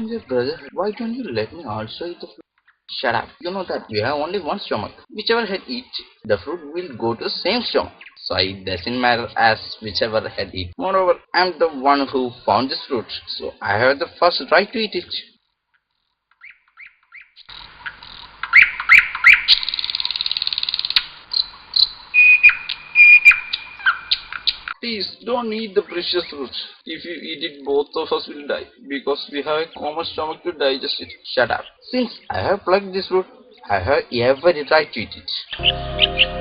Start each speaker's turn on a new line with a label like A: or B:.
A: dear brother, why don't you let me also eat the fruit? Shut up. You know that we have only one stomach. Whichever head eats, the fruit will go to the same stomach. So it doesn't matter as whichever head eats. Moreover, I'm the one who found this fruit, so I have the first right to eat it. Please don't eat the precious fruit. If you eat it, both of us will die because we have a common stomach to digest it. Shut up. Since I have plucked this fruit, I have every right to eat it.